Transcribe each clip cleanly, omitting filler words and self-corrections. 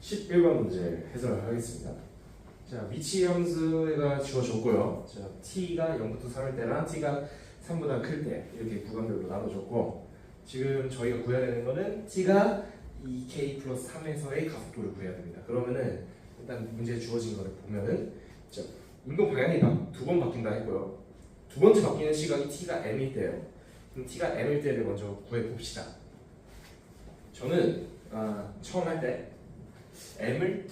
11번 문제 해설하겠습니다. 자, 위치 함수가 주어졌고요. 자, t가 0부터 3일 때랑 t가 3보다 클 때 이렇게 구간별로 나눠줬고, 지금 저희가 구해야 되는 거는 t가 2k 플러스 3에서의 가속도를 구해야 됩니다. 그러면은 일단 문제에 주어진 거를 보면은, 자, 운동 방향이 두 번 바뀐다 했고요. 두 번째 바뀌는 시각이 t가 m일 때예요. 그럼 t가 m일 때를 먼저 구해 봅시다. 저는 처음 할 때 m을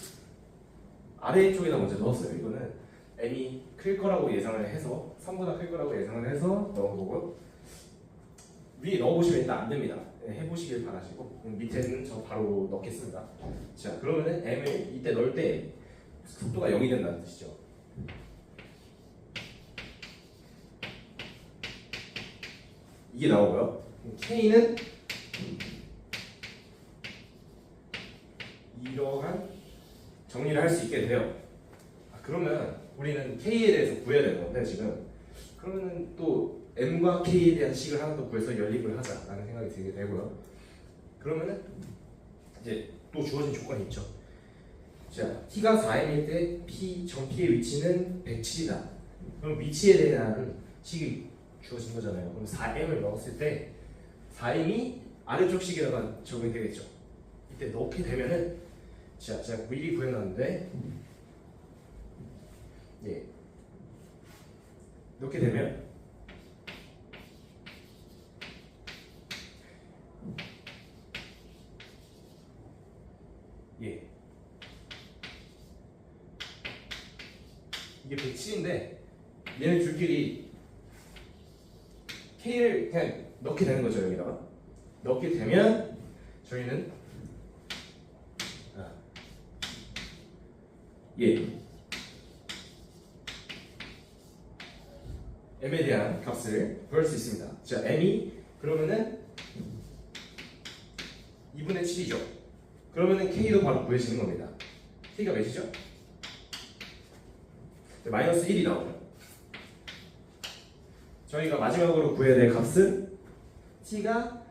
아래쪽에다 먼저 넣었어요. 이거는 m이 클 거라고 예상을 해서 3보다 클 거라고 예상을 해서 넣어보고, 위에 넣어보시면 일단 안 됩니다. 해보시길 바라시고, 밑에는 저 바로 넣겠습니다. 자, 그러면은 m을 이때 넣을 때 속도가 0이 된다는 뜻이죠. 이게 나오고요. k는 이러한 정리를 할 수 있게 돼요. 그러면 우리는 k에 대해서 구해야 되는 건데, 지금 그러면은 또 m과 k에 대한 식을 하나 더 구해서 연립을 하자라는 생각이 들게 되고요. 그러면은 이제 또 주어진 조건이 있죠. 자, t가 4m일 때 p 점 p의 위치는 107이다. 그럼 위치에 대한 식이 주어진 거잖아요. 그럼 4m을 넣었을 때 4m이 아래쪽 식에다가 적용이 되겠죠. 이때 넣게 되면은, 자, 제가 미리 구해놨는데, 예, 넣게 되면 예, 이게 107인데 얘네 둘끼리 k를 그냥 넣게 되는 거죠. 여기다가 넣게 되면 저희는 m에 대한 값을 구할 수 있습니다. 자, m이 그러면은 2분의 7이죠. 그러면은 k도 바로 구해지는 겁니다. k가 몇이죠? 마이너스 1이 나오죠. 저희가 마지막으로 구해야 될 값은 t가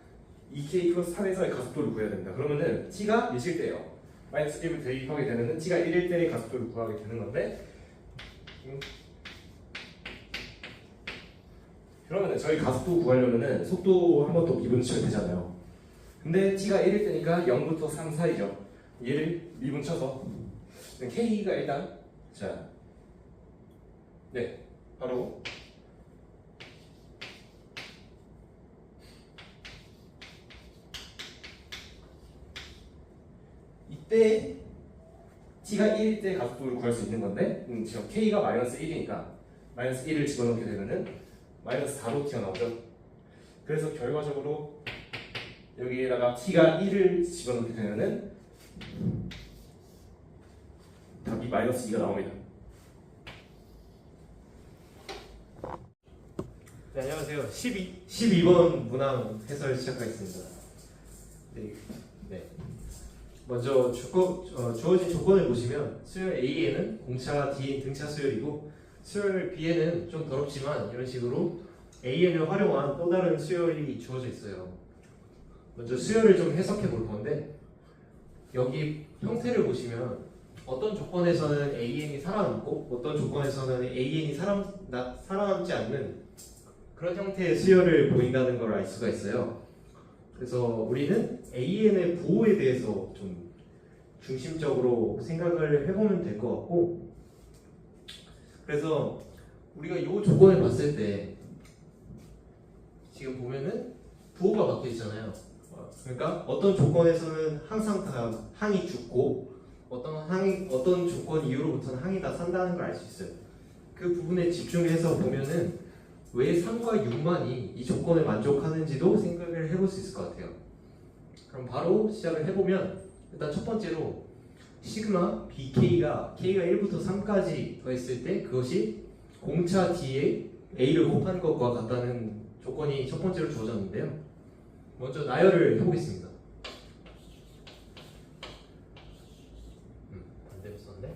2k 플러스 3에서의 가속도를 구해야 됩니다. 그러면은 t가 몇일 때요? 마이너스 1을 대입하게 되면은 t가 1일 때의 가속도를 구하게 되는 건데, 그러면 저희 가속도 구하려면은 속도 한 번 더 미분치면 되잖아요. 근데 t가 1일 때니까 0부터 3 사이죠. 얘를 미분쳐서 k가 일단, 자, 네, 바로 이때 t가 1일 때 가속도를 구할 수 있는 건데, 지금 k가 마이너스 1이니까 마이너스 1을 집어넣게 되면은 마이너스 4로 튀어나오죠. 그래서 결과적으로 여기에다가 t가 1을 집어넣게 되면은 답이 마이너스 2가 나옵니다. 네, 안녕하세요. 12번 문항 해설 시작하겠습니다. 네. 먼저 주어진 조건을 보시면, 수열 A에는 공차 D인 등차 수열이고, 수열 B에는 좀 더럽지만 이런 식으로 AN을 활용한 또 다른 수열이 주어져 있어요. 먼저 수열을 좀 해석해 볼 건데, 여기 형태를 보시면 어떤 조건에서는 AN이 살아남고 어떤 조건에서는 AN이 살아남지 않는 그런 형태의 수열을 보인다는 걸 알 수가 있어요. 그래서 우리는 AN의 부호에 대해서 좀 중심적으로 생각을 해보면 될 것 같고, 그래서 우리가 이 조건을 봤을 때 지금 보면은 부호가 박혀 있잖아요. 그러니까 어떤 조건에서는 항상 다 항이 죽고 어떤 조건 이후로부터는 항이 다 산다는 걸 알 수 있어요. 그 부분에 집중해서 보면은 왜 3과 6만이 이 조건을 만족하는지도 생각을 해볼 수 있을 것 같아요. 그럼 바로 시작을 해보면, 일단 첫 번째로 시그마 BK가 K가 1부터 3까지 더했을 때 그것이 공차 D에 A를 곱하는 것과 같다는 조건이 첫 번째로 주어졌는데요. 먼저 나열을 해보겠습니다. 반대로 썼네.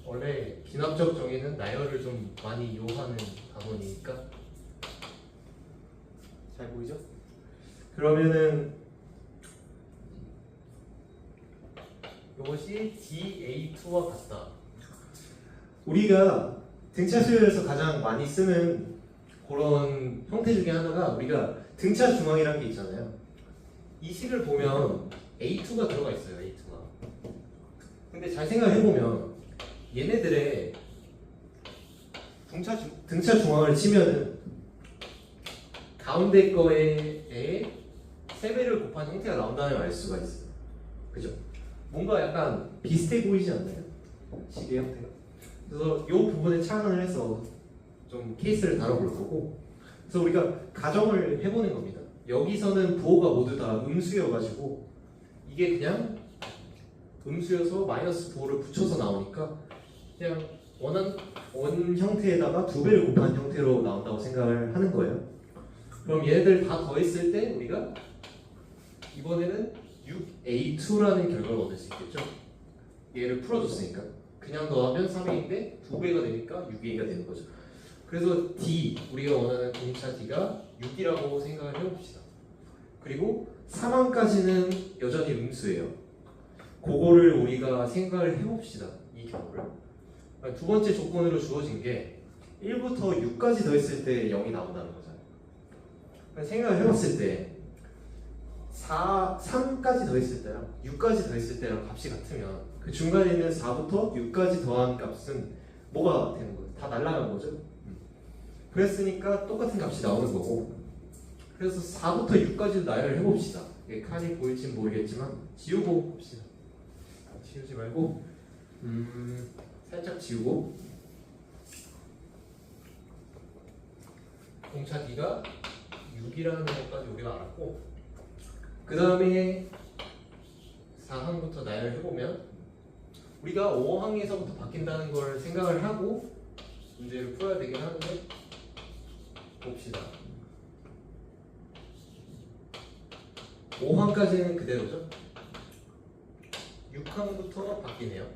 원래 비납적 정의는 나열을 좀 많이 요하는 과목이니까, 잘 보이죠? 그러면은 이것이 dA2와 같다. 우리가 등차 수열에서 가장 많이 쓰는 그런 형태 중에 하나가 우리가 등차 중앙이라는 게 있잖아요. 이 식을 보면 A2가 들어가 있어요. A2가. 근데 잘 생각해 보면 얘네들의 등차 중앙을 치면은 가운데 거에 3배를 곱한 형태가 나온다는 걸 알 수가 있어요. 그죠? 뭔가 약간 비슷해 보이지 않나요? 식의 형태가. 그래서 이 부분에 착안을 해서 좀 케이스를 다뤄볼 거고, 그래서 우리가 가정을 해보는 겁니다. 여기서는 부호가 모두 다 음수여가지고 이게 그냥 음수여서 마이너스 부호를 붙여서 나오니까 그냥 원 형태에다가 2배를 곱한 형태로 나온다고 생각을 하는 거예요. 그럼 얘네들 다 더했을 때 우리가 이번에는 6A2라는 결과를 얻을 수 있겠죠. 얘를 풀어줬으니까 그냥 더하면 3A인데 2배가 되니까 6A가 되는 거죠. 그래서 D, 우리가 원하는 공차 D가 6이라고 생각을 해봅시다. 그리고 3항까지는 여전히 음수예요. 그거를 우리가 생각을 해봅시다. 이 경우를. 두 번째 조건으로 주어진 게 1부터 6까지 더했을 때 0이 나온다는 거잖아요. 생각을 해봤을 때 3까지 더했을 때랑 6까지 더했을 때랑 값이 같으면 그 중간에 있는 4부터 6까지 더한 값은 뭐가 되는 거예요? 다 날아간 거죠? 그랬으니까 똑같은 값이 나오는 거고, 그래서 4부터 6까지 나열을 해봅시다. 이게 칸이 보일진 모르겠지만 지우고 봅시다. 지우지 말고 살짝 지우고, 공차 D가 6이라는 것까지 우리가 알았고, 그 다음에 4항부터 나열을 해보면 우리가 5항에서부터 바뀐다는 걸 생각을 하고 문제를 풀어야 되긴 하는데 봅시다. 5항까지는 그대로죠. 6항부터 바뀌네요.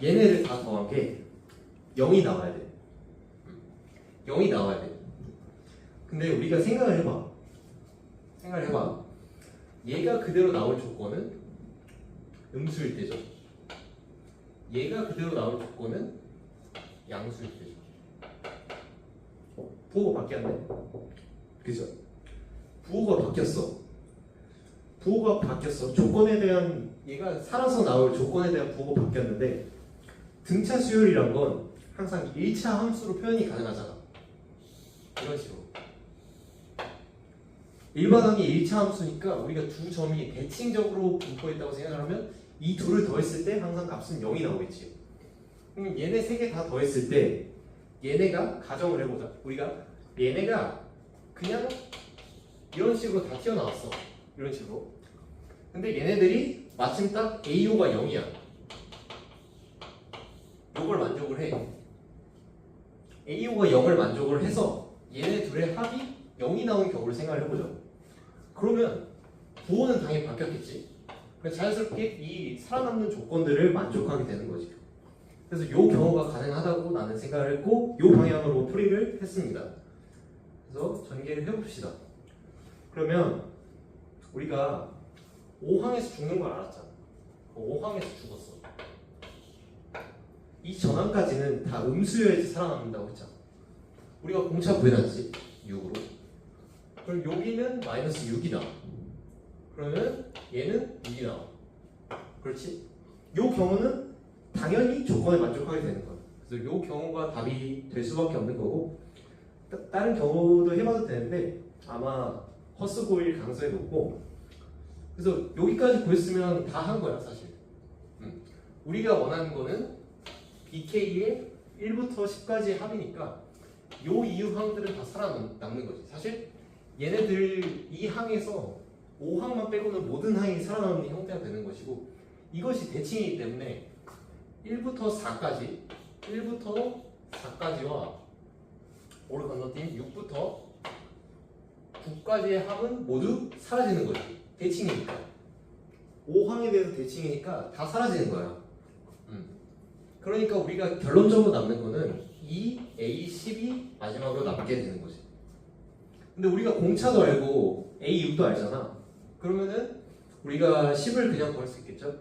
얘네를 다 더한 게 0이 나와야 돼. 0이 나와야 돼. 근데 우리가 생각을 해봐. 얘가 그대로 나올 조건은 음수일 때죠. 얘가 그대로 나올 조건은 양수일 때죠. 부호가 바뀌었네. 그죠? 부호가 바뀌었어. 조건에 대한, 얘가 살아서 나올 조건에 대한 부호가 바뀌었는데, 등차 수열이란 건 항상 1차 함수로 표현이 가능하잖아. 이런 식으로. 일반항이 1차 함수니까 우리가 두 점이 대칭적으로 분포했다고 생각하면 이 둘을 더했을 때 항상 값은 0이 나오겠지. 그럼 얘네 세 개 다 더했을 때 얘네가, 가정을 해보자. 우리가 얘네가 그냥 이런 식으로 다 튀어나왔어. 이런 식으로. 근데 얘네들이 마침 딱 AO가 0이야. 요걸 만족을 해. AO가 0을 만족을 해서 얘네 둘의 합이 0이 나온 경우를 생각을 해보죠. 그러면 부호는 당연히 바뀌었겠지. 자연스럽게 이 살아남는 조건들을 만족하게 되는 거지. 그래서 이 경우가 가능하다고 나는 생각을 했고, 이 방향으로 풀이를 했습니다. 그래서 전개를 해봅시다. 그러면 우리가 5항에서 죽는 걸 알았잖아. 5항에서 죽었어. 이 전항까지는 다 음수여야지 살아남는다고 했잖아. 우리가 공차 구해놨지, 6으로. 그럼 여기는 마이너스 6이 나와. 그러면 얘는 6이 나와. 그렇지? 이 경우는 당연히 조건에 만족하게 되는 거야. 그래서 이 경우가 답이 될 수밖에 없는 거고, 다른 경우도 해봐도 되는데 아마 헛수 보일 가능성이 높고, 그래서 여기까지 구했으면 다 한 거야 사실. 우리가 원하는 거는 BK의 1부터 10까지의 합이니까 요 이유 항들은 다 살아남는 거지. 사실 얘네들 이 항에서 5항만 빼고는 모든 항이 살아남는 형태가 되는 것이고, 이것이 대칭이기 때문에 1부터 4까지와 오를 건너뛴 6부터 9까지의 합은 모두 사라지는 거지. 대칭이니까. 5항에 대해서 대칭이니까 다 사라지는 거야. 그러니까 우리가 결론적으로 남는 거는 A2, A10이 마지막으로 남게 되는 거지. 근데 우리가 공차도 알고 A6도 알잖아. 그러면은 우리가 10을 그냥 구할 수 있겠죠?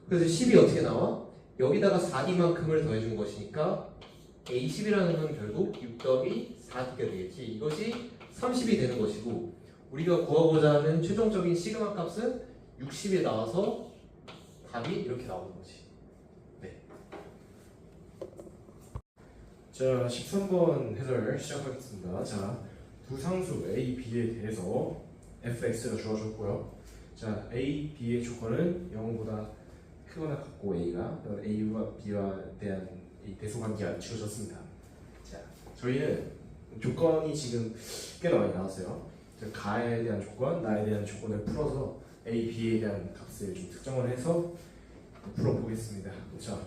그래서 10이 어떻게 나와? 여기다가 4D만큼을 더해준 것이니까 A10이라는 건 결국 6 더하기 4D가 되겠지. 이것이 30이 되는 것이고, 우리가 구하고자 하는 최종적인 시그마 값은 60에 나와서 답이 이렇게 나오는 거지. 네. 자, 13번 해설 시작하겠습니다. 자, 두 상수 A, B에 대해서 fx가 주어졌고요. 자, A, B의 조건은 0보다 크거나 같고 A가 A와 B와 대한 이 대소관계가 주어졌습니다. 자, 저희는 조건이 지금 꽤 많이 나왔어요. 자, 가에 대한 조건, 나에 대한 조건을 풀어서 A, B에 대한 값을 좀 특정을 해서 풀어보겠습니다. 자,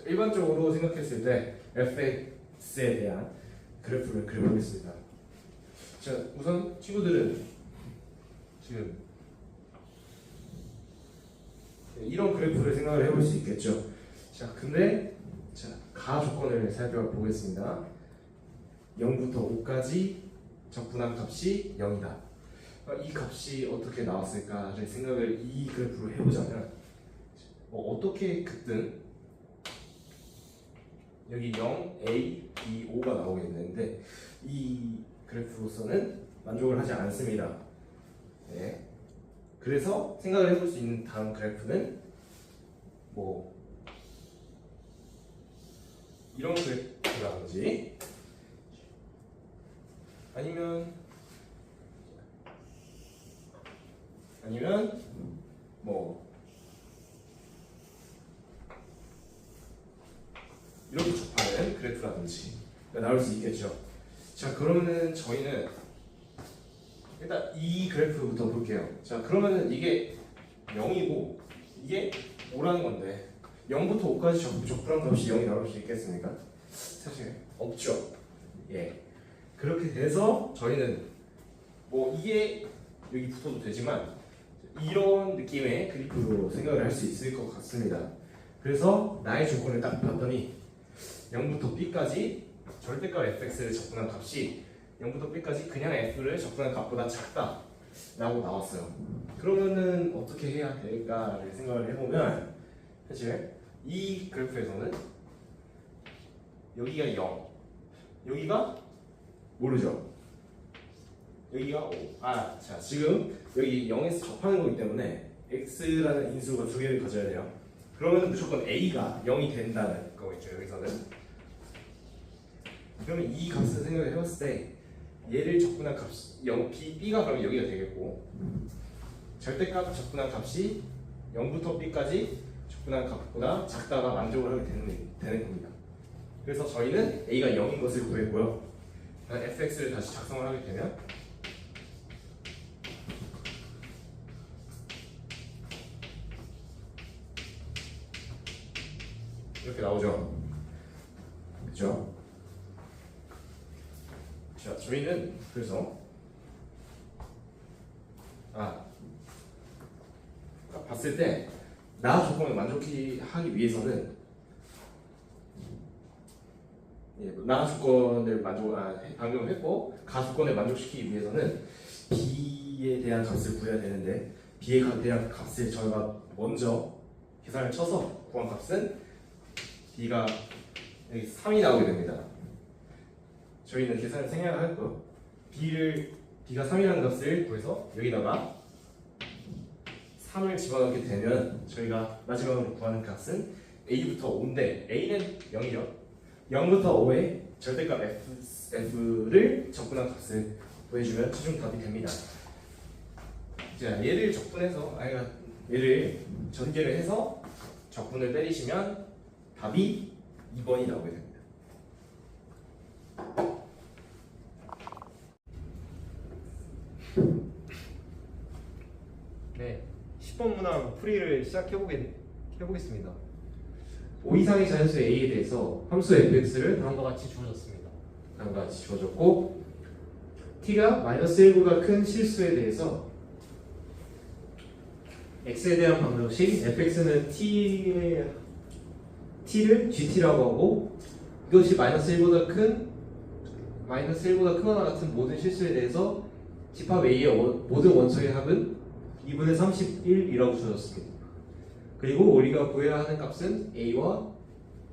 일반적으로 생각했을 때 fx에 대한 그래프를 그려보겠습니다. 자, 우선 친구들은 지금 이런 그래프를 생각을 해볼 수 있겠죠. 자, 근데 자, 가 조건을 살펴보겠습니다. 0부터 5까지 적분한 값이 0이다. 이 값이 어떻게 나왔을까를 생각을 이 그래프로 해보자면 어떻게 긋든 여기 0, A, B, 5가 나오겠는데 이 그래프로서는 만족을 하지 않습니다. 네. 그래서 생각을 해볼 수 있는 다음 그래프는 뭐 이런 그래프라든지 아니면 뭐 이렇게 접하는 그래프라든지 나올 수 있겠죠. 자, 그러면은 저희는 일단 이 그래프부터 볼게요. 자, 그러면은 이게 0이고 이게 5라는 건데 0부터 5까지 적분한 값이 0이 나올 수 있겠습니까? 사실 없죠. 예. 그렇게 돼서 저희는 뭐 이게 여기 붙어도 되지만 이런 느낌의 그래프로 생각을 할 수 있을 것 같습니다. 그래서 나의 조건을 딱 봤더니 0부터 b까지 절대값 fx를 적분한 값이 0부터 b까지 그냥 f를 적분한 값보다 작다 라고 나왔어요. 그러면은 어떻게 해야 될까를 생각을 해보면 사실 이 그래프에서는 여기가 0, 여기가 모르죠. 여기가 5. 자, 지금 여기 0에서 접하는 거기 때문에 x라는 인수가 두 개를 가져야 돼요. 그러면 무조건 a가 0이 된다는 거겠죠. 여기서는. 그러면 이 값을 생각을 해봤을 때 얘를 적분한 값이 0, b가 그러면 여기가 되겠고 절대값 적분한 값이 0부터 b까지 적분한 값보다 작다가 만족을 하게 되는 겁니다. 그래서 저희는 a가 0인 것을 구했고요. fx를 다시 작성을 하게 되면 이렇게 나오죠. 그렇죠? 자, 저희는 그래서 봤을 때 나 조건을 만족하기 위해서는 나 조건을 방금 했고 가 조건을 만족시키기 위해서는 b에 대한 값을 구해야 되는데 b에 대한 값을 저희가 먼저 계산을 쳐서 구한 값은 b가 여기 3이 나오게 됩니다. 저희는 계산을 생략할 거예요. b가 3이라는 값을 구해서 여기다가 3을 집어넣게 되면 저희가 마지막으로 구하는 값은 a부터 5인데 a는 0이요. 0부터 5의 절대값 f를 적분한 값을 구해주면 최종 답이 됩니다. 자, 얘를 적분해서 얘를 전개를 해서 적분을 때리시면 답이 2번이 나오게 됩니다. 네, 10번 문항 풀이를 시작해보겠습니다. 5 이상의 자연수 A에 대해서 함수 fx를 다음과 같이 주어졌습니다. 다음과 같이 주어졌고 t가 -1보다 큰 실수에 대해서 x에 대한 방정식 fx는 t를 gt라고 하고 이것이 마이너스 1보다 크거나 같은 모든 실수에 대해서 집합 A의 모든 원소의 합은 2분의 31이라고 주어졌습니다. 그리고 우리가 구해야 하는 값은 A와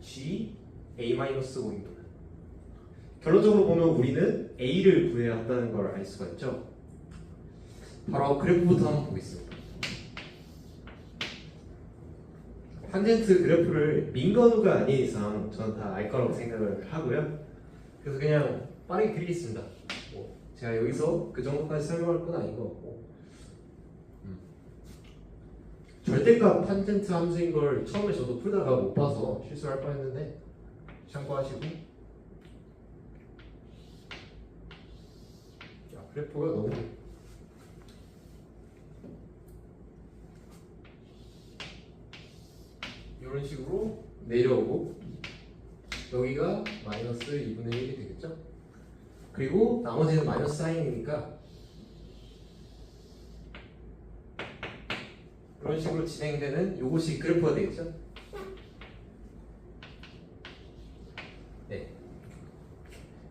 G, A-5입니다. 결론적으로 보면 우리는 A를 구해야 한다는 걸 알 수가 있죠. 바로 그래프부터 한번 보겠습니다. 탄젠트 그래프를 민건우가 아닌 이상 저는 다 알 거라고 생각을 하고요. 그래서 그냥 빠르게 그리겠습니다. 제가 여기서 그 정도까지 설명할 건 아닌 것 같고, 절대값 탄젠트 함수인 걸 처음에 저도 풀다가 못 봐서 실수할 뻔했는데 참고하시고. 야, 그래프가 너무 이런 식으로 내려오고 여기가 마이너스 2분의 1이 되겠죠? 그리고 나머지는 마이너스 사인이니까 이런 식으로 진행되는 이것이 그래프가 되겠죠? 네.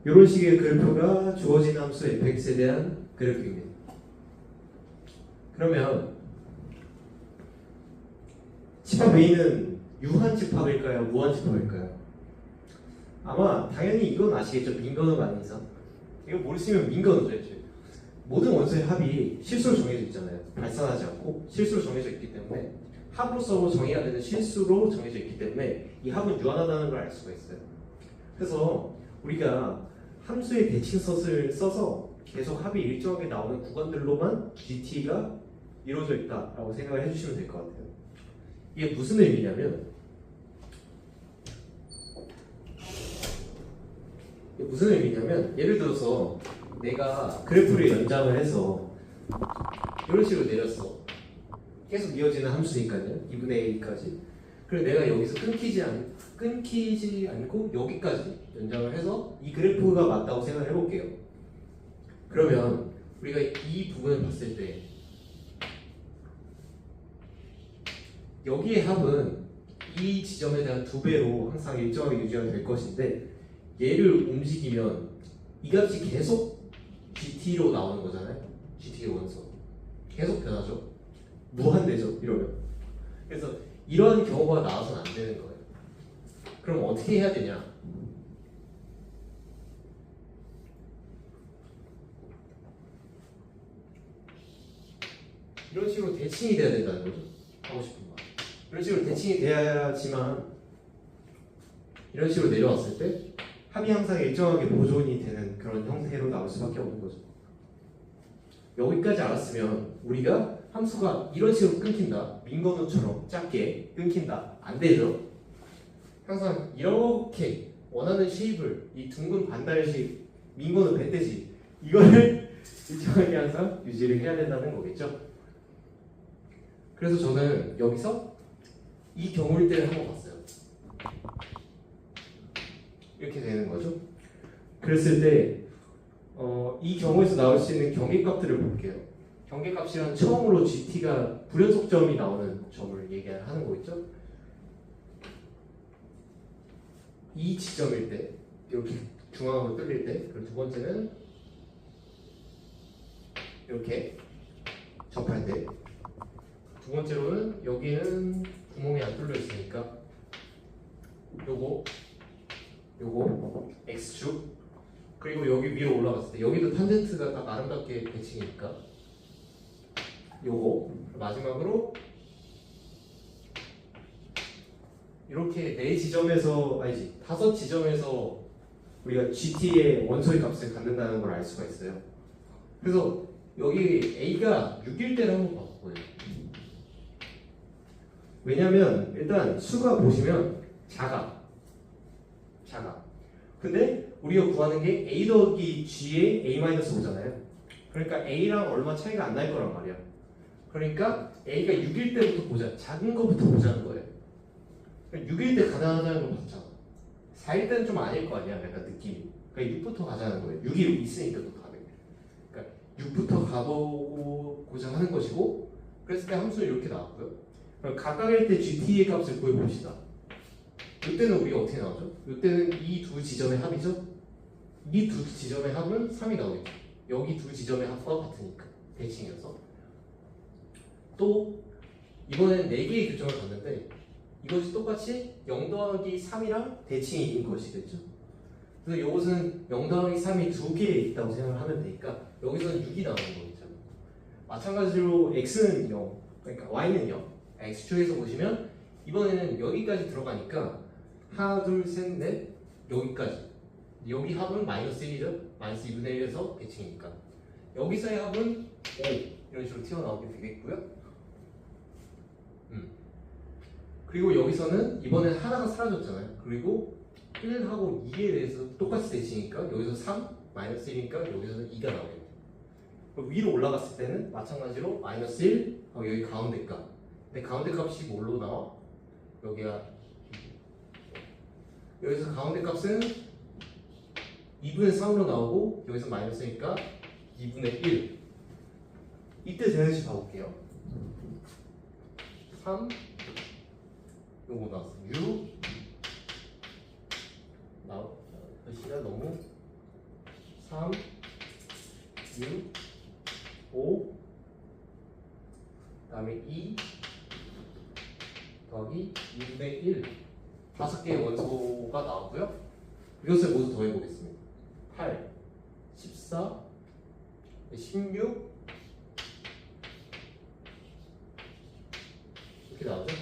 이런 식의 그래프가 주어진 함수 fx에 대한 그래프입니다. 그러면 집합 A는 유한 집합일까요? 무한 집합일까요? 아마 당연히 이건 아시겠죠? 민건우 아닌 이상. 이거 모르시면 민건우죠. 모든 원소의 합이 실수로 정해져 있잖아요. 발산하지 않고 실수로 정해져 있기 때문에 합으로서 정의가 되는 실수로 정해져 있기 때문에 이 합은 유한하다는 걸 알 수가 있어요. 그래서 우리가 함수의 대칭선을 써서 계속 합이 일정하게 나오는 구간들로만 GT가 이루어져 있다라고 생각을 해주시면 될 것 같아요. 이게 무슨 의미냐면 예를 들어서 내가 그래프를 연장을 해서 이런 식으로 내렸어. 계속 이어지는 함수니까요. 2분의 A까지. 그리고 내가 여기서 끊기지 않고 여기까지 연장을 해서 이 그래프가 맞다고 생각을 해볼게요. 그러면 우리가 이 부분을 봤을 때 여기의 합은 이 지점에 대한 2배로 항상 일정하게 유지가 될 것인데 얘를 움직이면 이 값이 계속 GT로 나오는 거잖아요. GT의 원소 계속 변하죠. 무한대죠. 이러면. 그래서 이러한 경우가 나와서는 안 되는 거예요. 그럼 어떻게 해야 되냐? 이런 식으로 대칭이 돼야 된다는 거죠. 하고 싶은 말. 이런 식으로 대칭이 돼야지만 이런 식으로 내려왔을 때 합이 항상 일정하게 보존이 되는 그런 형태로 나올 수밖에 없는 거죠. 여기까지 알았으면 우리가 함수가 이런 식으로 끊긴다, 민건우처럼 짧게 끊긴다, 안 되죠. 항상 이렇게 원하는 쉐입을 이 둥근 반달식 민건우 뱃돼지 이거를 일정하게 항상 유지를 해야 된다는 거겠죠. 그래서 저는 여기서 이 경우일 때를 한번 봤어요. 이렇게 되는 거죠. 그랬을 때 이 경우에서 나올 수 있는 경계값들을 볼게요. 경계값이란 처음으로 GT가 불연속점이 나오는 점을 얘기하는 거겠죠. 이 지점일 때 이렇게 중앙으로 뚫릴 때, 그리고 두 번째는 이렇게 접할 때, 두 번째로는 여기는 구멍이 안 뚫려 있으니까 요거 X축, 그리고 여기 위로 올라갔을 때 여기도 탄젠트가 딱 아름답게 대칭이니까 요거, 마지막으로 이렇게 4지점에서 아니지 5지점에서 우리가 GT의 원소의 값을 갖는다는 걸 알 수가 있어요. 그래서 여기 A가 6일 때를 한번 봐보고요. 왜냐면 일단 수가 보시면 작아. 근데 우리가 구하는 게 A 더하기 G의 A-5잖아요. 그러니까 A랑 얼마 차이가 안 날 거란 말이야. 그러니까 A가 6일 때부터 보자. 작은 거부터 보자는 거예요. 6일 때 가능하다는 걸 봤잖아. 4일 때는 좀 아닐 거 아니야, 약간 느낌이. 그러니까 6부터 가자는 거예요. 6이 있으니까 또 가는 거예요. 그러니까 6부터 가보고자 하는 것이고, 그랬을 때 함수는 이렇게 나왔고요. 그럼 각각일 때 GT의 값을 구해봅시다. 이때는 우리가 어떻게 나오죠? 이때는 이 두 지점의 합이죠? 이 두 지점의 합은 3이 나오겠죠. 여기 두 지점의 합과 같으니까 대칭이어서. 또 이번엔 4개의 교정을 봤는데 이것이 똑같이 0 더하기 3이랑 대칭인 것이겠죠. 그래서 이것은 0 더하기 3이 2개에 있다고 생각을 하면 되니까 여기서는 6이 나오는 거겠죠. 마찬가지로 x는 0, 그러니까 y는 0. x축에서 보시면 이번에는 여기까지 들어가니까 하나, 둘, 셋, 넷 여기까지. 여기 합은 마이너스 1이죠. 마이너스 2분의 1에서 대칭이니까. 여기서의 합은 5 이런 식으로 튀어나오게 되겠고요. 그리고 여기서는 이번엔 하나가 사라졌잖아요. 그리고 1하고 2에 대해서 똑같이 대칭이니까 여기서 3, 마이너스 1이니까 여기서는 2가 나오겠네요. 위로 올라갔을 때는 마찬가지로 마이너스 1 하고 여기 가운데 값. 근데 가운데 값이 뭘로 나와? 여기가 여기서 가운데 값은 2분의 3으로 나오고 여기서 마이너스니까 2분의 1. 이때 되는지 봐볼게요. 3 요거 나왔어. 6 글씨가 너무 3 6 5 그다음에 2 더하기 2분의 1 5개의 원소가 나오고요. 이것을 모두 더해보겠습니다. 8 14 16 이렇게 나오죠.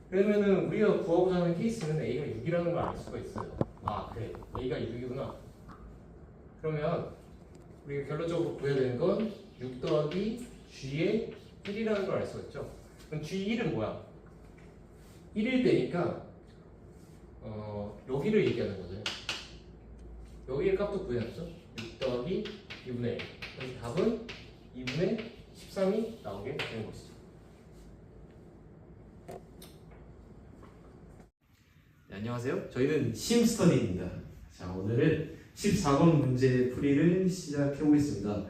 그러면은 우리가 구하고자 하는 케이스는 A가 6이라는 걸 알 수가 있어요. 아 그래, A가 6이구나. 그러면 우리가 결론적으로 구해야 되는 건 6 더하기 G의 1이라는 걸 알 수가 있죠. 그럼 G1은 뭐야? 1일 때니까 여기를 얘기하는 거죠. 여기의 값도 구해놨죠. 6 더하기 2분의 1. 그래서 답은 2분의 13이 나오게 되는 것이죠. 네, 안녕하세요. 저희는 심스터디입니다. 자, 오늘은 14번 문제 풀이를 시작해 보겠습니다.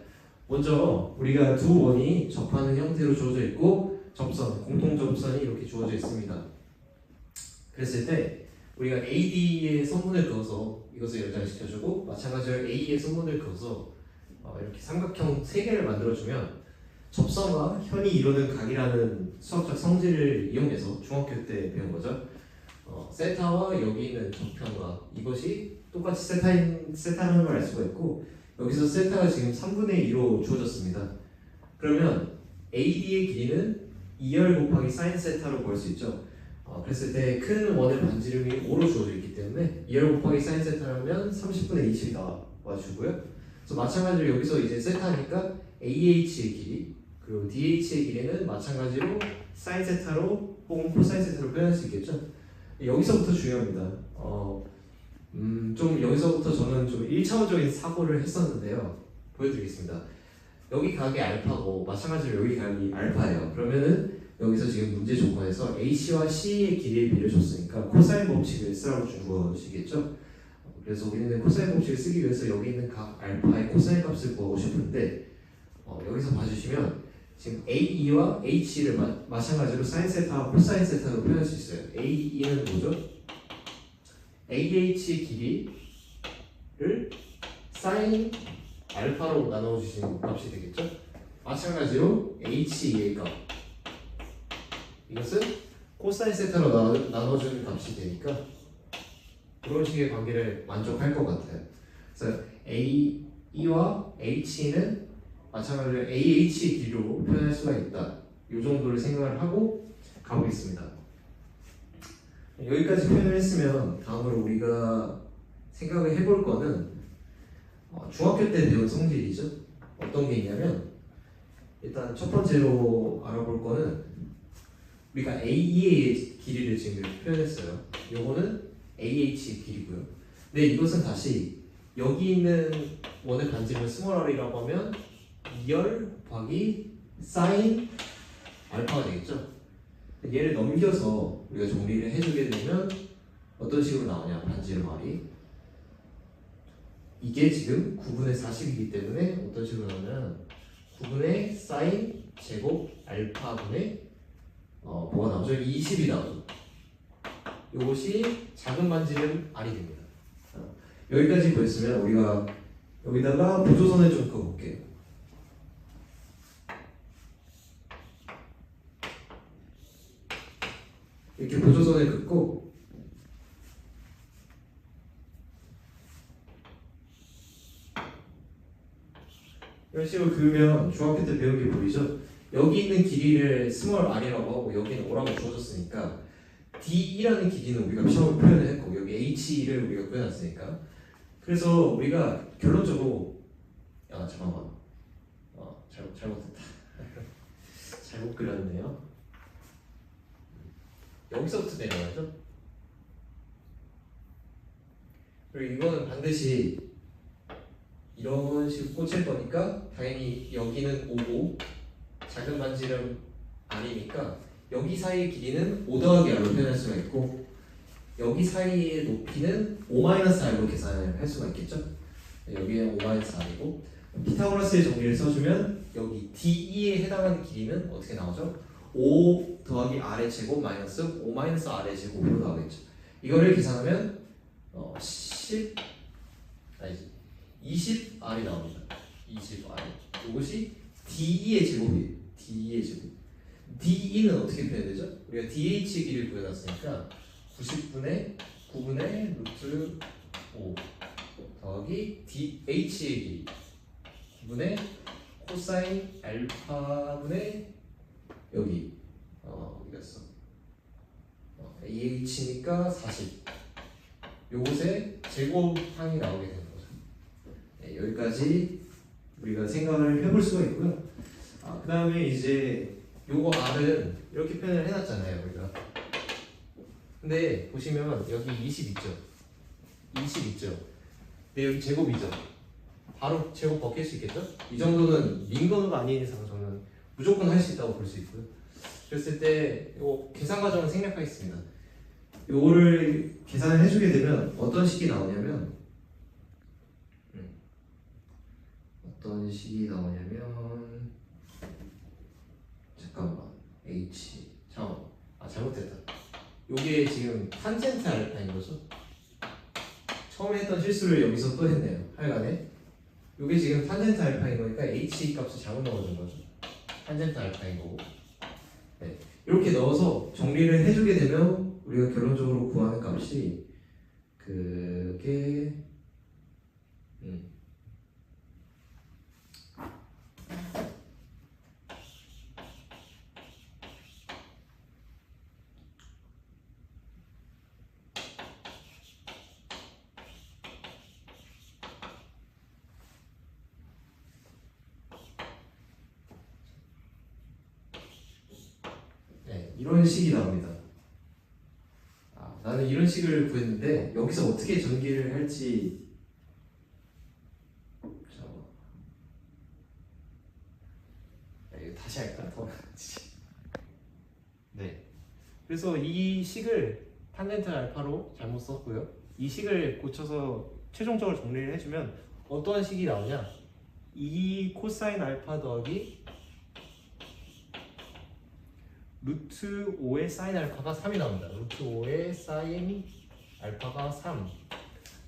먼저 우리가 두 원이 접하는 형태로 주어져 있고 접선, 공통 접선이 이렇게 주어져 있습니다. 그랬을 때 우리가 AD의 선분을 그어서 이것을 연장시켜주고 마찬가지로 A의 선분을 그어서 이렇게 삼각형 3개를 만들어주면 접선과 현이 이루는 각이라는 수학적 성질을 이용해서 중학교 때 배운 거죠. 세타와 여기 있는 저편과 이것이 똑같이 세타라는 걸 알 수가 있고 여기서 세타가 지금 3분의 2로 주어졌습니다. 그러면 AD의 길이는 2열 곱하기 사인 세타로 구할 수 있죠. 그랬을 때 큰 원의 반지름이 5로 주어져 있기 때문에 2열 곱하기 사인 세타라면 30분의 20이 나와주고요. 그래서 마찬가지로 여기서 이제 세타니까 AH의 길이 그리고 DH의 길이는 마찬가지로 사인 세타로 혹은 코사인 세타로 표현할 수 있겠죠. 여기서부터 중요합니다. 좀 여기서부터 저는 좀 1차원적인 사고를 했었는데요. 보여드리겠습니다. 여기 각이 알파고 마찬가지로 여기 각이 알파예요. 그러면은 여기서 지금 문제 조건에서 AC와 C의 길이의 비를 줬으니까 코사인 법칙을 쓰라고 준 것이겠죠. 그래서 우리는 코사인 법칙을 쓰기 위해서 여기 있는 각 알파의 코사인 값을 구하고 싶은데 여기서 봐주시면 지금 AE와 HE를 마찬가지로 사인 세타와 코사인 세타로 표현할 수 있어요. AE는 뭐죠? AH의 길이를 사인 알파로 나눠주신 값이 되겠죠? 마찬가지로 HE의 값 이것은 코사인 세타로 나눠주는 값이 되니까 그런 식의 관계를 만족할 것 같아요. 그래서 AE와 HE는 마찬가지로 AH의 길이로 표현할 수가 있다. 이 정도를 생각을 하고 가보겠습니다. 여기까지 표현을 했으면 다음으로 우리가 생각을 해볼 거는 중학교 때 배운 성질이죠. 어떤 게 있냐면 일단 첫 번째로 알아볼 거는 우리가 AE의 길이를 지금 이렇게 표현했어요. 요거는 AH의 길이고요. 근데 이것은 다시 여기 있는 원의 반지름을 스몰 r이라고 하면 2열 곱하기 사인 알파가 되겠죠. 얘를 넘겨서 우리가 정리를 해주게 되면 어떤 식으로 나오냐 반지름 r이 이게 지금 9분의 40이기 때문에 어떤 식으로 나오냐면 9분의 사인 제곱 알파분의 뭐가 나오죠? 20이 나오죠. 이것이 작은 반지름 R이 됩니다. 여기까지 보였으면 우리가 여기다가 보조선을 좀 그어볼게요. 이렇게 보조선을 긋고 이런 식으로 그으면 중학교 때 배운 게 보이죠? 여기 있는 길이를 스몰 r이라고 하고 여기는 o라고 주어졌으니까 d라는 길이는 우리가 표현을 했고 여기 h를 우리가 구해놨으니까 그래서 우리가 결론적으로 잠깐만 잘못했다 잘못 그렸네요. 여기서부터 내려가죠. 그리고 이거는 반드시 이런 식으로 꽂힐 거니까 당연히 여기는 5고 작은 반지름 R이니까 여기 사이의 길이는 5 더하기 R로 표현할 수가 있고 여기 사이의 높이는 5-R로 계산을 할 수가 있겠죠. 여기는 5-R이고 피타고라스의 정리를 써주면 여기 DE에 해당하는 길이는 어떻게 나오죠? 5 더하기 R의 제곱 마이너스 5-R의 제곱으로 나오겠죠. 이거를 계산하면 20R이 나옵니다. 20R. 이것이 DE의 제곱이에요. DE의 제곱. DE는 어떻게 표현되죠? 우리가 DH의 길이를 구해놨으니까 9분의 루트 5 더하기 DH의 길이 9분의 코사인 알파분의 여기 어디 갔어? AH니까 40. 요것의 제곱항이 나오게 되는 거죠. 네, 여기까지 우리가 생각을 해볼 수가 있고요. 그 다음에 이제 요거 R은 이렇게 표현을 해놨잖아요, 우리가. 근데 보시면 여기 20 있죠? 20 있죠? 근데 여기 제곱이죠? 바로 제곱 벗길 수 있겠죠? 이 정도는 민건우가 아닌 이상 저는 무조건 할 수 있다고 볼 수 있고요. 그랬을 때 요 계산 과정은 생략하겠습니다. 요거를 계산을 해주게 되면 어떤 식이 나오냐면 잠깐만 잘못됐다. 요게 지금 탄젠트 알파인 거죠? 처음에 했던 실수를 여기서 또 했네요. 하여간에 요게 지금 탄젠트 알파인 거니까 h 값을 잘못 넣어준 거죠. 탄젠트 알파인 거고. 네. 이렇게 넣어서 정리를 해주게 되면 우리가 결론적으로 구하는 값이 그게 이런 식이 나옵니다. 나는 이런 식을 구했는데 여기서 어떻게 전기를 할지 이거 다시 할까? 네. 그래서 이 식을 탄젠트 알파로 잘못 썼고요. 이 식을 고쳐서 최종적으로 정리를 해주면 어떠한 식이 나오냐? 2 코사인 알파 더하기 루트 5의 사인 알파가 3이 나옵니다. 루트 5의 사인 알파가 3.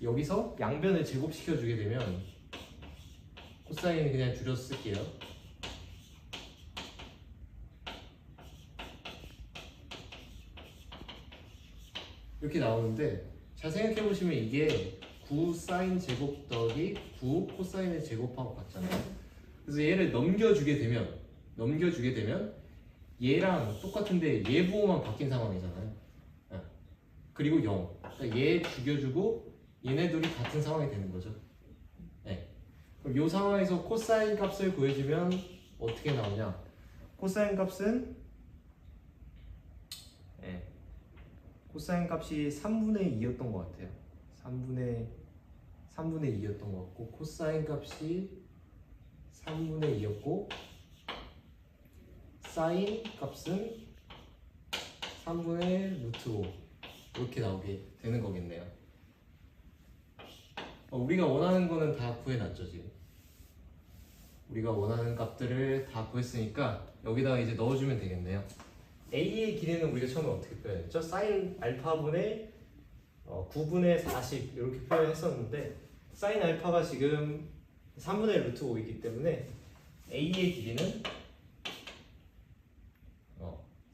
여기서 양변을 제곱시켜 주게 되면 코사인은 그냥 줄여서 쓸게요. 이렇게 나오는데 잘 생각해 보시면 이게 9 사인 제곱 더하기 9 코사인의 제곱하고 같잖아요. 그래서 얘를 넘겨주게 되면 얘랑 똑같은데 얘 부호만 바뀐 상황이잖아요. 그리고 0. 그러니까 얘 죽여주고 얘네 둘이 같은 상황이 되는 거죠. 네. 그럼 이 상황에서 코사인 값을 구해주면 어떻게 나오냐? 코사인 값은 코사인 값이 3분의 2였던 것 같아요. 3분의 2였던 것 같고 코사인 값이 3분의 2였고 사인 값은 3분의 루트 5 이렇게 나오게 되는 거겠네요. 우리가 원하는 거는 다 구해놨죠. 지금 우리가 원하는 값들을 다 구했으니까 여기다가 이제 넣어주면 되겠네요. A의 길이는 우리가 처음에 어떻게 표현했죠? 사인 알파분의 9분의 40 이렇게 표현했었는데 사인 알파가 지금 3분의 루트 5이기 때문에 A의 길이는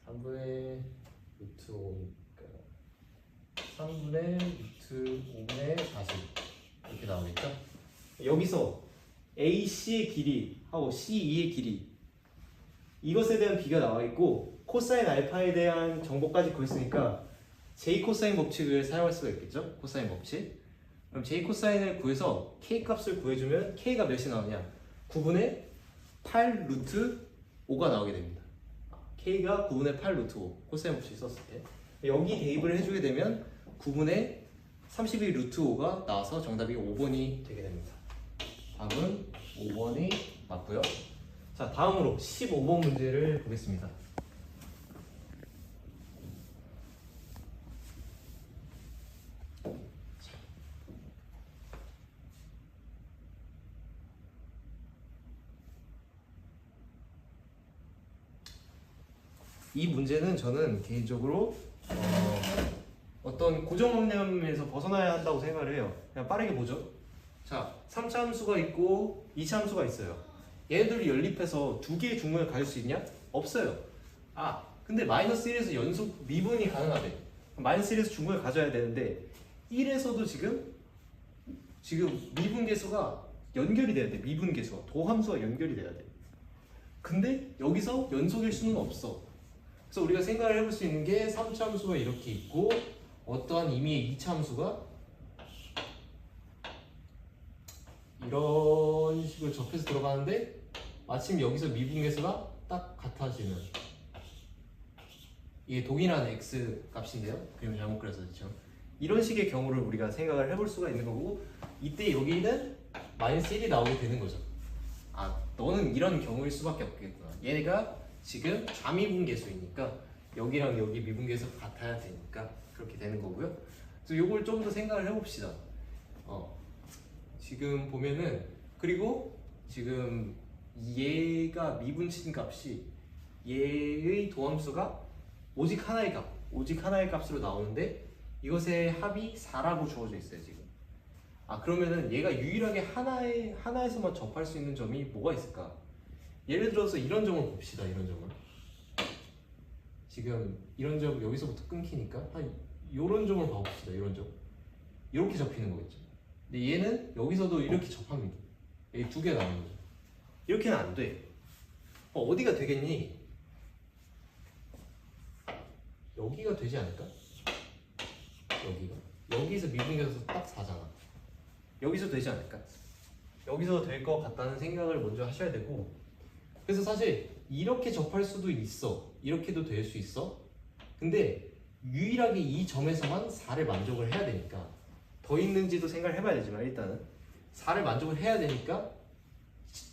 3분의 루트 5니까 3분의 루트 5분의 40 이렇게 나오겠죠? 여기서 AC의 길이하고 CE의 길이 이것에 대한 비가 나와 있고 코사인 알파에 대한 정보까지 구했으니까 J 코사인 법칙을 사용할 수가 있겠죠? 코사인 법칙. 그럼 J 코사인을 구해서 K 값을 구해주면 K가 몇이 나오냐? 9분의 8 루트 5가 나오게 됩니다. K가 9분의 8 루트 5 코사인 법칙 썼을 때 여기 대입을 해주게 되면 9분의 32 루트 5가 나와서 정답이 5번이 되게 됩니다. 답은 5번이 맞고요. 자, 다음으로 15번 문제를 보겠습니다. 이 문제는 저는 개인적으로 어떤 고정관념에서 벗어나야 한다고 생각을 해요. 그냥 빠르게 보죠. 자, 3차 함수가 있고 2차 함수가 있어요. 얘네들이 연립해서 두 개의 중문을 가질 수 있냐? 없어요. 근데 마이너스 1에서 연속 미분이 가능하대. 마이너스 1에서 중문을 가져야 되는데 1에서도 지금 미분 계수가 연결이 돼야 돼. 미분 계수가 도함수와 연결이 돼야 돼. 근데 여기서 연속일 수는 없어. 그래서 우리가 생각을 해볼 수 있는 게 3차 함수가 이렇게 있고 어떠한 의미의 2차 함수가 이런 식으로 접해서 들어가는데 마침 여기서 미분계수가 딱 같아지는 이게 동일한 x 값인데요. 그림을 잘못 그려서 그렇죠. 이런 식의 경우를 우리가 생각을 해볼 수가 있는 거고 이때 여기는 마이너스 1이 나오게 되는 거죠. 너는 이런 경우일 수밖에 없겠구나. 얘가 지금 좌미분계수이니까 여기랑 여기 미분계수가 같아야 되니까 그렇게 되는 거고요. 그래서 이걸 좀 더 생각을 해봅시다. 지금 보면은 그리고 지금 얘가 미분친 값이 얘의 도함수가 오직 하나의 값으로 나오는데 이것의 합이 4라고 주어져 있어요 지금. 그러면은 얘가 유일하게 하나에서만 접할 수 있는 점이 뭐가 있을까? 예를 들어서 이런 점을 봅시다. 이런 점을 지금 이런 점 여기서부터 끊기니까 이런 점을 봐봅시다. 이런 점 이렇게 접히는 거겠죠. 근데 얘는 여기서도 이렇게 접합니다. 여기 두 개 나오는 거죠. 이렇게는 안 돼. 어디가 되겠니? 여기가 되지 않을까? 여기서 미분계수 딱 4잖아. 여기서 되지 않을까? 여기서 될 것 같다는 생각을 먼저 하셔야 되고, 그래서 사실 이렇게 접할 수도 있어. 이렇게도 될 수 있어. 근데 유일하게 이 점에서만 4를 만족을 해야 되니까 더 있는지도 생각을 해봐야 되지만 일단은 4를 만족을 해야 되니까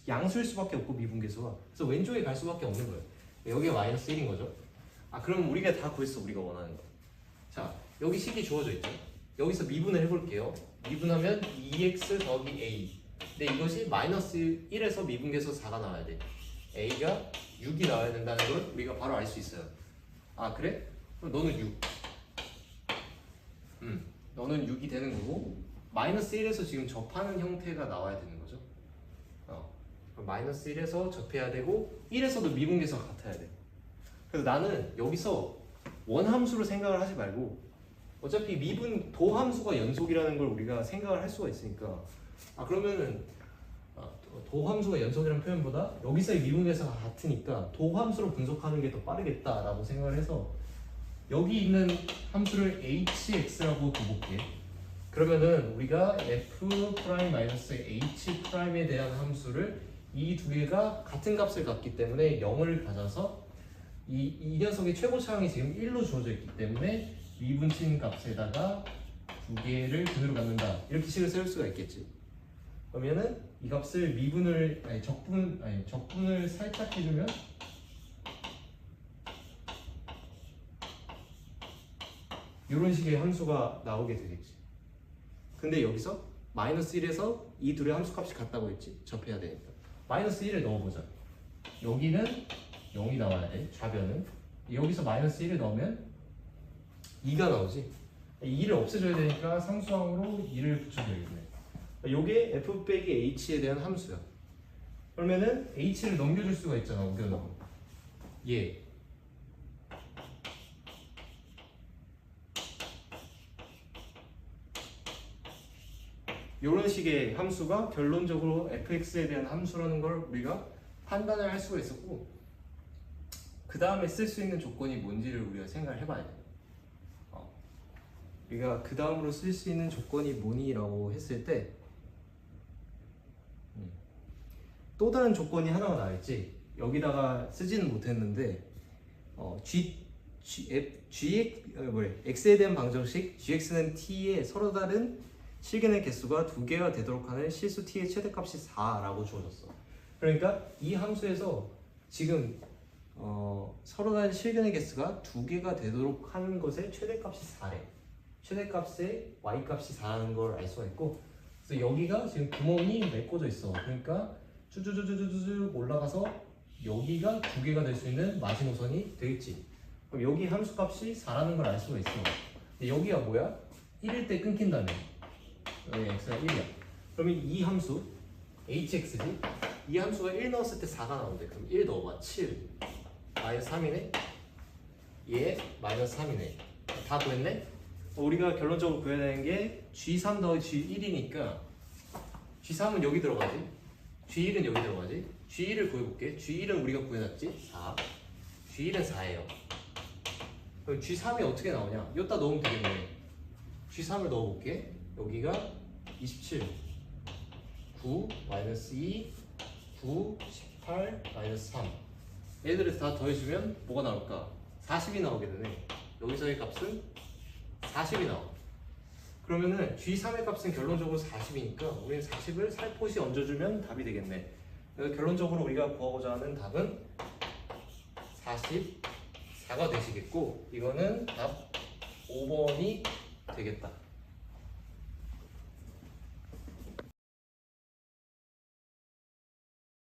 양수일 수밖에 없고 미분계수가. 그래서 왼쪽에 갈 수밖에 없는 거예요. 여기가 마이너스 1인 거죠. 그럼 우리가 다 구했어. 우리가 원하는 거. 자, 여기 식이 주어져 있죠. 여기서 미분을 해볼게요. 미분하면 2x 더하기 a. 근데 이것이 마이너스 1에서 미분계수 4가 나와야 돼. a가 6이 나와야 된다는 걸 우리가 바로 알 수 있어요. 그래? 그럼 너는 6. 너는 6이 되는 거고 마이너스 1에서 지금 접하는 형태가 나와야 되는 거죠. 그럼 마이너스 1에서 접해야 되고 1에서도 미분계수가 같아야 돼. 그래서 나는 여기서 원함수로 생각을 하지 말고 어차피 미분 도함수가 연속이라는 걸 우리가 생각을 할 수가 있으니까 그러면은 도함수가 연속이라는 표현보다 여기서의 미분계수가 같으니까 도함수로 분석하는 게 더 빠르겠다라고 생각을 해서 여기 있는 함수를 hx라고 둬볼게. 그러면은 우리가 f'-h'에 대한 함수를 이 두 개가 같은 값을 갖기 때문에 0을 가져서 이 녀석의 최고차항이 지금 1로 주어져 있기 때문에 미분친 값에다가 두 개를 근으로 갖는다. 이렇게 식을 세울 수가 있겠지. 그러면은 이 값을 적분을 살짝 해주면 이런 식의 함수가 나오게 되겠지. 근데 여기서 마이너스 1에서 이 둘의 함수값이 같다고 했지. 접해야 되니까 마이너스 1을 넣어보자. 여기는 0이 나와야 돼. 좌변은. 여기서 마이너스 1을 넣으면 2가 나오지. 2를 없애줘야 되니까 상수항으로 2를 붙여줘야겠네. 요게 f 빼기 h에 대한 함수야. 그러면은 h를 넘겨줄 수가 있잖아. 우겨넣으면 얘 이런 식의 함수가 결론적으로 fx에 대한 함수라는 걸 우리가 판단을 할 수가 있었고, 그 다음에 쓸 수 있는 조건이 뭔지를 우리가 생각을 해봐야 돼. 우리가 그 다음으로 쓸 수 있는 조건이 뭐니라고 했을 때 또 다른 조건이 하나가 나왔지. 여기다가 쓰지는 못했는데 x에 대한 방정식 gx는 t의 서로 다른 실근의 개수가 2개가 되도록 하는 실수 t의 최대값이 4라고 주어졌어. 그러니까 이 함수에서 지금 서로 다른 실근의 개수가 2개가 되도록 하는 것의 최대값이 4래. 최대값의 y값이 4라는 걸 알 수가 있고, 그래서 여기가 지금 구멍이 메꿔져 있어. 그러니까 쭈쭈쭈쭈쭈 올라가서 여기가 2개가 될 수 있는 마지노선이 되겠지. 그럼 여기 함수값이 4라는 걸 알 수가 있어. 근데 여기가 뭐야? 1일 때 끊긴다며. 여기 x가 1이야. 그러면 이 함수 hx지? 이 함수가 1 넣었을 때 4가 나오는데, 그럼 1 넣어봐. 7 마이너스 3이네. 얘 마이너스 3이네. 다 구했네? 우리가 결론적으로 구해야 되는 게 g3 더하기 g1이니까 g3은 여기 들어가지, g1은 여기 들어가지. g1을 구해볼게. g1은 우리가 구해놨지? 4. g1은 4예요. 그럼 g3이 어떻게 나오냐? 여기다 넣으면 되겠네. g3을 넣어볼게. 여기가 27 9 마이너스 2 9 18 마이너스 3. 얘들을 다 더해주면 뭐가 나올까? 40이 나오게 되네. 여기서의 값은 40이 나와. 그러면은 G3의 값은 결론적으로 40이니까 우리는 40을 살포시 얹어주면 답이 되겠네. 그래서 결론적으로 우리가 구하고자 하는 답은 44가 되시겠고, 이거는 답 5번이 되겠다.